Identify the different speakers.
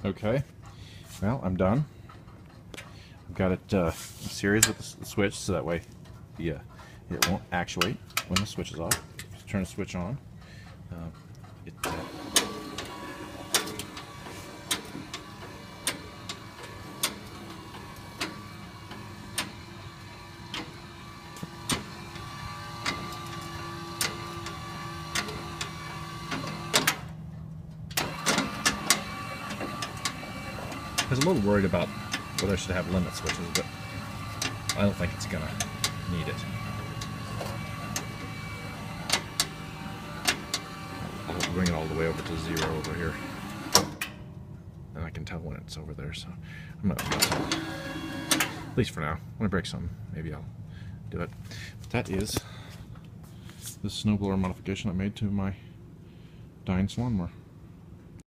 Speaker 1: Okay, well, I'm done. I've got it in series with the switch, so that way it won't actuate when the switch is off. Just turn the switch on. It I was a little worried about whether I should have limit switches, but I don't think it's gonna need it. I'll bring it all the way over to 0 over here, and I can tell when it's over there. So I'm not at least for now. When I break some, maybe I'll do it. But that is the snowblower modification I made to my Deines lawnmower.